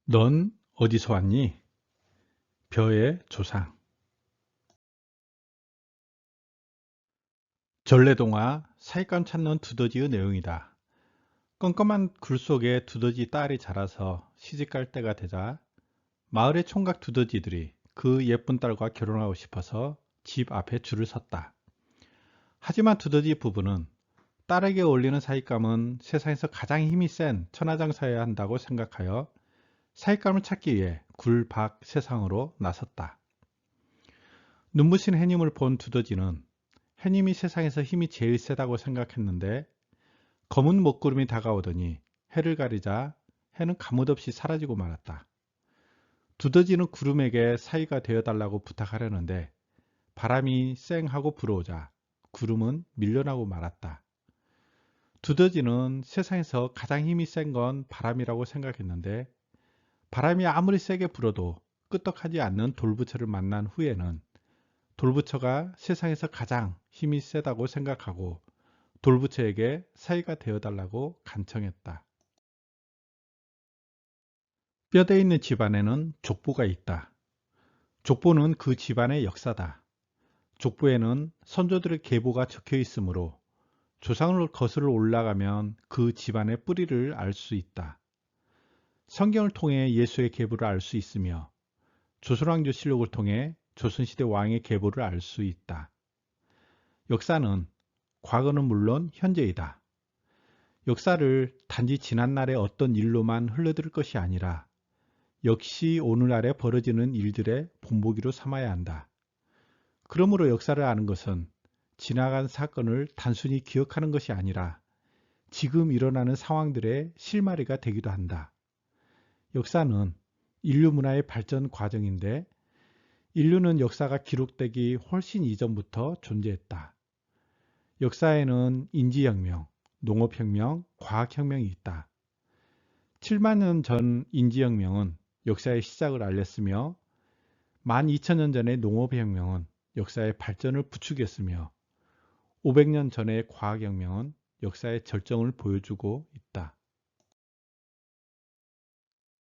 넌 어디서 왔니? 벼의 조상. 전래동화 사익감 찾는 두더지의 내용이다. 껌껌한 굴 속에 두더지 딸이 자라서 시집갈 때가 되자 마을의 총각 두더지들이 그 예쁜 딸과 결혼하고 싶어서 집 앞에 줄을 섰다. 하지만 두더지 부부는 딸에게 어울리는 사익감은 세상에서 가장 힘이 센 천하장사여야 한다고 생각하여 사익감을 찾기 위해 굴 밖 세상으로 나섰다. 눈부신 해님을 본 두더지는 해님이 세상에서 힘이 제일 세다고 생각했는데 검은 먹구름이 다가오더니 해를 가리자 해는 가뭇없이 사라지고 말았다. 두더지는 구름에게 사이가 되어달라고 부탁하려는데 바람이 쌩하고 불어오자 구름은 밀려나고 말았다. 두더지는 세상에서 가장 힘이 센 건 바람이라고 생각했는데 바람이 아무리 세게 불어도 끄떡하지 않는 돌부처를 만난 후에는 돌부처가 세상에서 가장 힘이 세다고 생각하고 돌부처에게 사이가 되어달라고 간청했다. 뼈대 있는 집안에는 족보가 있다. 족보는 그 집안의 역사다. 족보에는 선조들의 계보가 적혀 있으므로 조상을 거슬러 올라가면 그 집안의 뿌리를 알 수 있다. 성경을 통해 예수의 계보를 알 수 있으며 조선왕조실록을 통해 조선시대 왕의 계보를 알 수 있다. 역사는 과거는 물론 현재이다. 역사를 단지 지난날의 어떤 일로만 흘러들 것이 아니라 역시 오늘날에 벌어지는 일들의 본보기로 삼아야 한다. 그러므로 역사를 아는 것은 지나간 사건을 단순히 기억하는 것이 아니라 지금 일어나는 상황들의 실마리가 되기도 한다. 역사는 인류 문화의 발전 과정인데 인류는 역사가 기록되기 훨씬 이전부터 존재했다. 역사에는 인지혁명, 농업혁명, 과학혁명이 있다. 7만 년 전 인지혁명은 역사의 시작을 알렸으며 12,000년 전의 농업혁명은 역사의 발전을 부추겼으며 500년 전의 과학혁명은 역사의 절정을 보여주고 있다.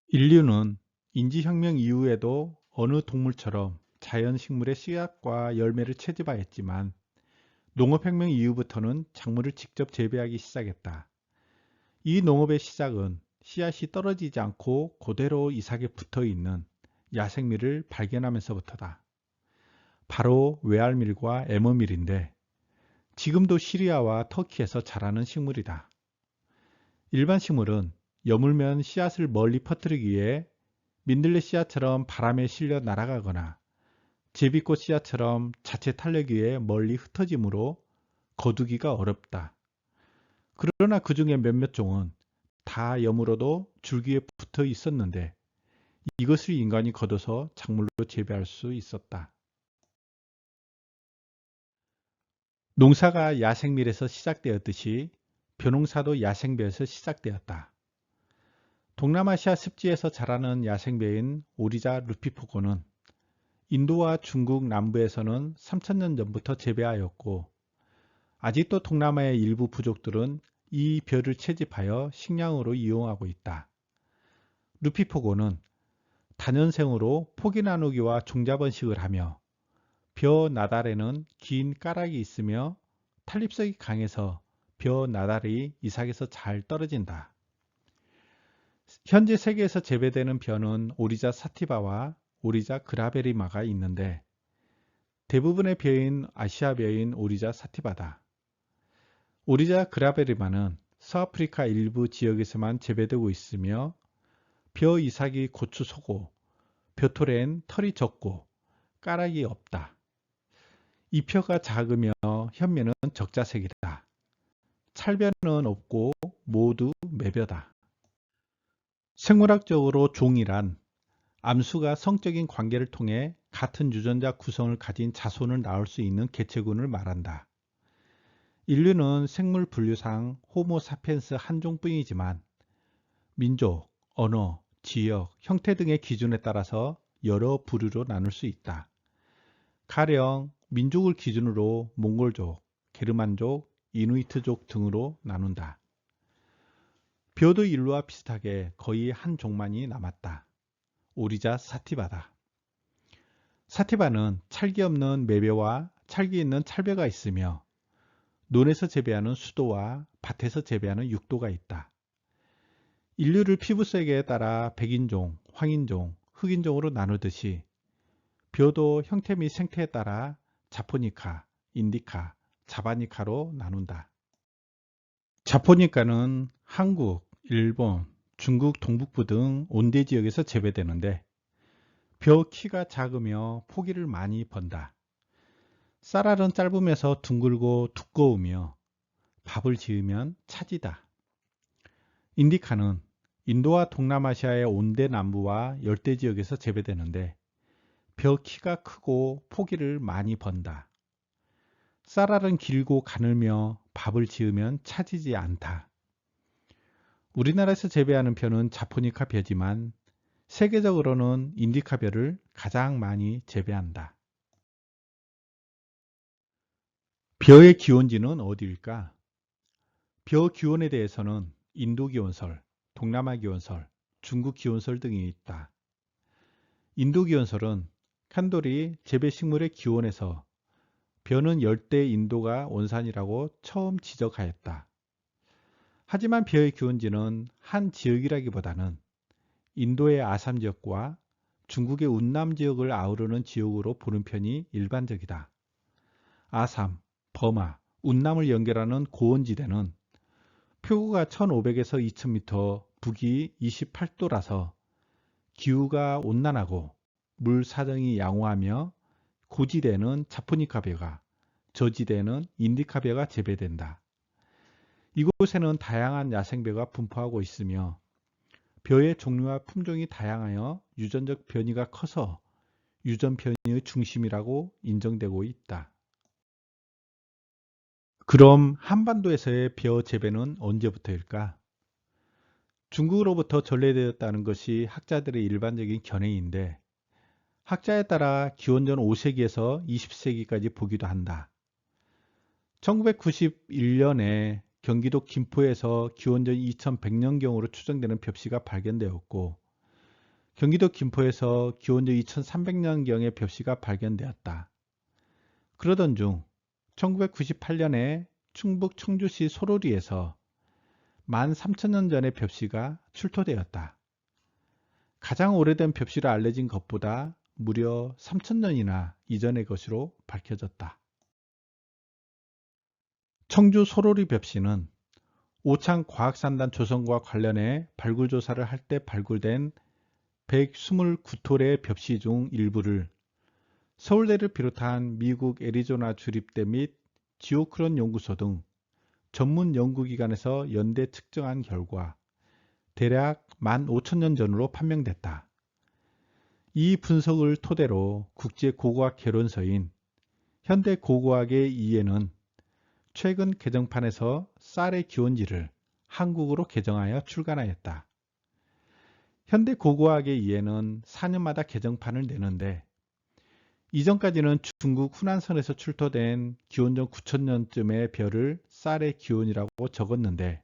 인류는 인지혁명 이후에도 어느 동물처럼 자연식물의 씨앗과 열매를 채집하였지만 농업혁명 이후부터는 작물을 직접 재배하기 시작했다. 이 농업의 시작은 씨앗이 떨어지지 않고 그대로 이삭에 붙어있는 야생밀을 발견하면서부터다. 바로 외알밀과 에머밀인데 지금도 시리아와 터키에서 자라는 식물이다. 일반 식물은 여물면 씨앗을 멀리 퍼뜨리기 위해 민들레 씨앗처럼 바람에 실려 날아가거나 제비꽃 씨앗처럼 자체 탄력 위해 멀리 흩어지므로 거두기가 어렵다. 그러나 그 중에 몇몇 종은 다 여물어도 줄기에 붙어 있었는데 이것을 인간이 걷어서 작물로 재배할 수 있었다. 농사가 야생밀에서 시작되었듯이 벼농사도 야생벼에서 시작되었다. 동남아시아 습지에서 자라는 야생벼인 오리자 루피포고는 인도와 중국 남부에서는 3,000년 전부터 재배하였고 아직도 동남아의 일부 부족들은 이 벼를 채집하여 식량으로 이용하고 있다. 루피포고는 다년생으로 포기 나누기와 종자번식을 하며 벼 나달에는 긴 까락이 있으며 탄립성이 강해서 벼 나달이 이삭에서 잘 떨어진다. 현재 세계에서 재배되는 벼는 오리자 사티바와 오리자 그라베리마가 있는데 대부분의 벼인 아시아 벼인 오리자 사티바다. 오리자 그라베리마는 서아프리카 일부 지역에서만 재배되고 있으며 벼 이삭이 고추 소고 벼토래엔 털이 적고 까락이 없다. 잎혀가 작으며 현미는 적자색이다. 찰벼는 없고 모두 매벼다. 생물학적으로 종이란 암수가 성적인 관계를 통해 같은 유전자 구성을 가진 자손을 낳을 수 있는 개체군을 말한다. 인류는 생물 분류상 호모 사피엔스 한 종뿐이지만 민족, 언어, 지역, 형태 등의 기준에 따라서 여러 부류로 나눌 수 있다. 가령 민족을 기준으로 몽골족, 게르만족, 이누이트족 등으로 나눈다. 벼도 인류와 비슷하게 거의 한 종만이 남았다. 오리자 사티바다. 사티바는 찰기 없는 매벼와 찰기 있는 찰벼가 있으며 논에서 재배하는 수도와 밭에서 재배하는 육도가 있다. 인류를 피부색에 따라 백인종, 황인종, 흑인종으로 나누듯이 벼도 형태 및 생태에 따라 자포니카, 인디카, 자바니카로 나눈다. 자포니카는 한국, 일본, 중국 동북부 등 온대 지역에서 재배되는데 벼 키가 작으며 포기를 많이 번다. 쌀알은 짧으면서 둥글고 두꺼우며 밥을 지으면 차지다. 인디카는 인도와 동남아시아의 온대 남부와 열대 지역에서 재배되는데 벼 키가 크고 포기를 많이 번다. 쌀알은 길고 가늘며 밥을 지으면 차지지 않다. 우리나라에서 재배하는 벼는 자포니카 벼지만 세계적으로는 인디카 벼를 가장 많이 재배한다. 벼의 기원지는 어디일까? 벼 기원에 대해서는 인도 기원설, 동남아 기원설, 중국 기원설 등이 있다. 인도 기원설은 칸돌이 재배식물의 기원에서 벼는 열대 인도가 원산이라고 처음 지적하였다. 하지만 벼의 기원지는 한 지역이라기보다는 인도의 아삼 지역과 중국의 운남 지역을 아우르는 지역으로 보는 편이 일반적이다. 아삼, 버마, 운남을 연결하는 고원지대는 표고가 1500에서 2000m, 북위 28도라서 기후가 온난하고 물 사정이 양호하며 고지대는 자포니카 벼가, 저지대는 인디카 벼가 재배된다. 이곳에는 다양한 야생벼가 분포하고 있으며 벼의 종류와 품종이 다양하여 유전적 변이가 커서 유전 변이의 중심이라고 인정되고 있다. 그럼 한반도에서의 벼 재배는 언제부터일까? 중국으로부터 전래되었다는 것이 학자들의 일반적인 견해인데 학자에 따라 기원전 5세기에서 20세기까지 보기도 한다. 1991년에 경기도 김포에서 기원전 2100년경으로 추정되는 벽시가 발견되었고 경기도 김포에서 기원전 2300년경의 벽시가 발견되었다. 그러던 중 1998년에 충북 청주시 소로리에서 13,000년 전의 벽시가 출토되었다. 가장 오래된 벽시로 알려진 것보다 무려 3,000년이나 이전의 것으로 밝혀졌다. 청주 소로리 벽시는 오창 과학산단 조성과 관련해 발굴조사를 할 때 발굴된 129톨의 벽시 중 일부를 서울대를 비롯한 미국 애리조나 주립대 및 지오크론 연구소 등 전문 연구기관에서 연대 측정한 결과 대략 15,000년 전으로 판명됐다. 이 분석을 토대로 국제고고학 개론서인 현대고고학의 이해는 최근 개정판에서 쌀의 기원지를 한국으로 개정하여 출간하였다. 현대고고학의 이해는 4년마다 개정판을 내는데 이전까지는 중국 후난선에서 출토된 기원전 9,000년쯤의 벼를 쌀의 기원이라고 적었는데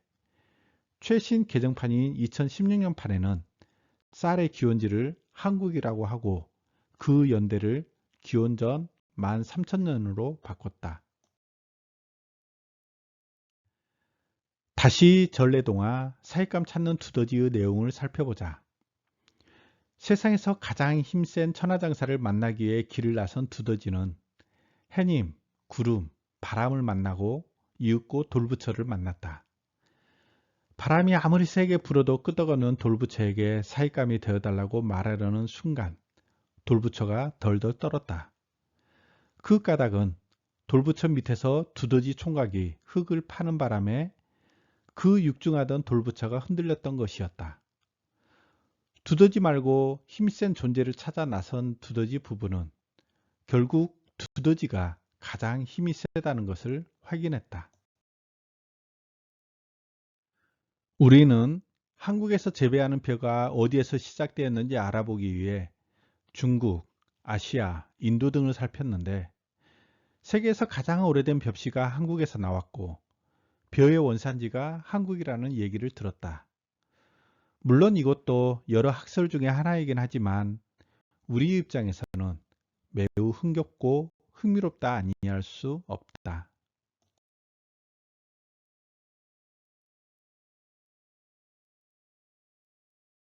최신 개정판인 2016년 판에는 쌀의 기원지를 한국이라고 하고 그 연대를 기원전 13,000년으로 바꿨다. 다시 전래동화 사익감 찾는 두더지의 내용을 살펴보자. 세상에서 가장 힘센 천하장사를 만나기 위해 길을 나선 두더지는 해님, 구름, 바람을 만나고 이윽고 돌부처를 만났다. 바람이 아무리 세게 불어도 끄떡없는 돌부처에게 사익감이 되어달라고 말하려는 순간 돌부처가 덜덜 떨었다. 그 까닭은 돌부처 밑에서 두더지 총각이 흙을 파는 바람에 그 육중하던 돌부처가 흔들렸던 것이었다. 두더지 말고 힘센 존재를 찾아 나선 두더지 부부는 결국 두더지가 가장 힘이 세다는 것을 확인했다. 우리는 한국에서 재배하는 벼가 어디에서 시작되었는지 알아보기 위해 중국, 아시아, 인도 등을 살폈는데 세계에서 가장 오래된 벽시가 한국에서 나왔고 벼의 원산지가 한국이라는 얘기를 들었다. 물론 이것도 여러 학설 중에 하나이긴 하지만 우리 입장에서는 매우 흥겹고 흥미롭다 아니할 수 없다.